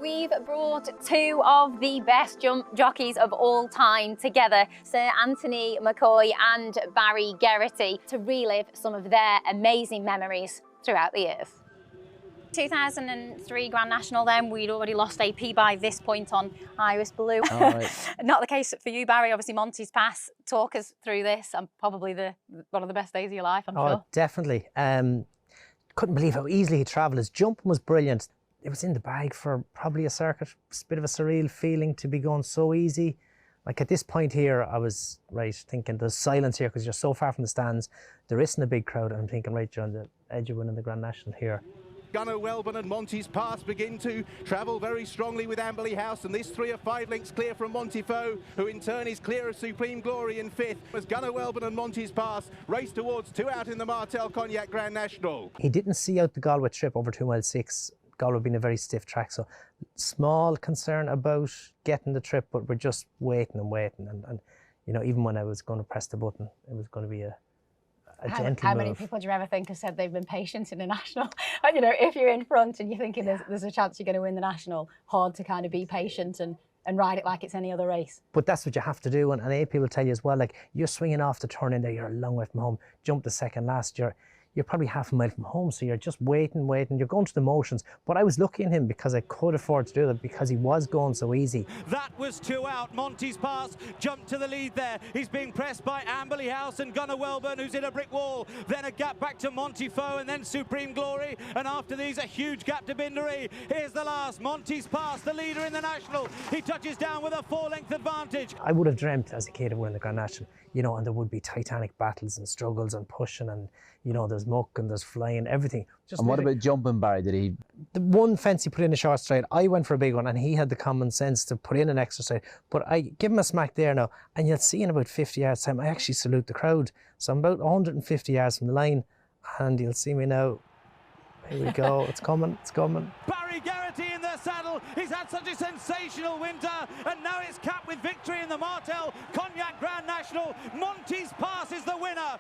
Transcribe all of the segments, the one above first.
we've brought two of the best jump jockeys of all time together, Sir Anthony McCoy and Barry Geraghty, to relive some of their amazing memories throughout the years. 2003 Grand National then, we'd already lost AP by this point on Iris Blue. Right. Not the case for you, Barry, obviously Monty's Pass. Talk us through this, and probably one of the best days of your life, I'm sure. Definitely. Couldn't believe how easily he travelled. His jumping was brilliant. It was in the bag for probably a circuit. It's a bit of a surreal feeling to be going so easy. Like at this point here, I was thinking there's silence here because you're so far from the stands. There isn't a big crowd. And I'm thinking, right, you're on the edge of winning the Grand National here. Gunnar Welburn and Monty's Pass begin to travel very strongly with Amberley House, and this 3 of 5 lengths clear from Montifoe, who in turn is clear of Supreme Glory in 5th, as Gunnar Welburn and Monty's Pass race towards 2 out in the Martel Cognac Grand National. He didn't see out the Galway trip over 2 mile 6. Galway being a very stiff track, so small concern about getting the trip, but we're just waiting and waiting. And you know, even when I was going to press the button, it was going to be a gentle How many move. people do you ever think have said they've been patient in a national? You know, if you're in front and you're thinking there's a chance you're going to win the national, hard to kind of be patient and ride it like it's any other race. But that's what you have to do, and AP will tell you as well, like, you're swinging off the turn in there, you're a long way from home, jump the second last, you're probably half a mile from home, so you're just waiting, you're going through the motions. But I was lucky in him because I could afford to do that because he was going so easy. That was 2 out. Monty's Pass jumped to the lead there. He's being pressed by Amberley House and Gunnar Welburn, who's in a brick wall. Then a gap back to Montifoe and then Supreme Glory. And after these, a huge gap to Bindery. Here's the last. Monty's Pass, the leader in the national. He touches down with a 4-length advantage. I would have dreamt as a kid of winning the Grand National, you know, and there would be titanic battles and struggles and pushing, and you know, there's muck and there's flying, everything. And what about jumping, Barry? Did he? The one fence he put in a short straight, I went for a big one, and he had the common sense to put in an extra straight. But I give him a smack there now, and you'll see in about 50 yards time, I actually salute the crowd. So I'm about 150 yards from the line, and you'll see me now. Here we go, it's coming, it's coming. Barry Geraghty in the saddle. He's had such a sensational winter, and now it's capped with victory in the Martel Cognac Grand National. Monty's Pass is the winner.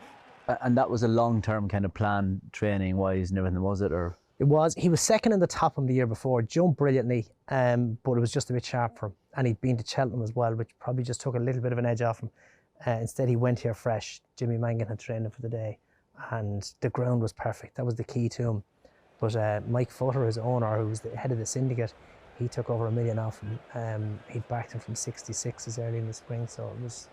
And that was a long-term kind of plan, training-wise and everything, was it? Or it was. He was second in the Topham the year before, jumped brilliantly, but it was just a bit sharp for him. And he'd been to Cheltenham as well, which probably just took a little bit of an edge off him. Instead, he went here fresh. Jimmy Mangan had trained him for the day, and the ground was perfect. That was the key to him. But Mike Futter, his owner, who was the head of the syndicate, he took over $1 million off him. He'd backed him from 66s early in the spring, so it was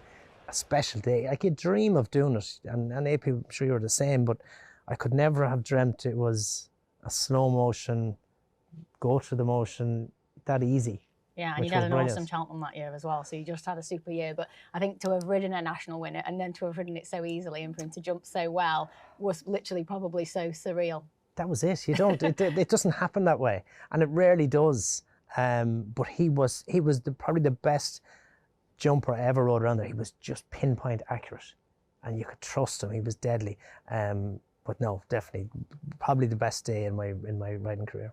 a special day. I could dream of doing it, and AP, I'm sure you were the same, but I could never have dreamt it was a slow motion, go through the motion, that easy. Yeah, and you had an awesome Cheltenham that year as well, so you just had a super year. But I think to have ridden a national winner and then to have ridden it so easily and for him to jump so well was literally probably so surreal. That was it. You don't. it doesn't happen that way, and it rarely does. But he was probably the best jumper I ever rode around there. He was just pinpoint accurate, and you could trust him. He was deadly. But no, definitely, probably the best day in my riding career.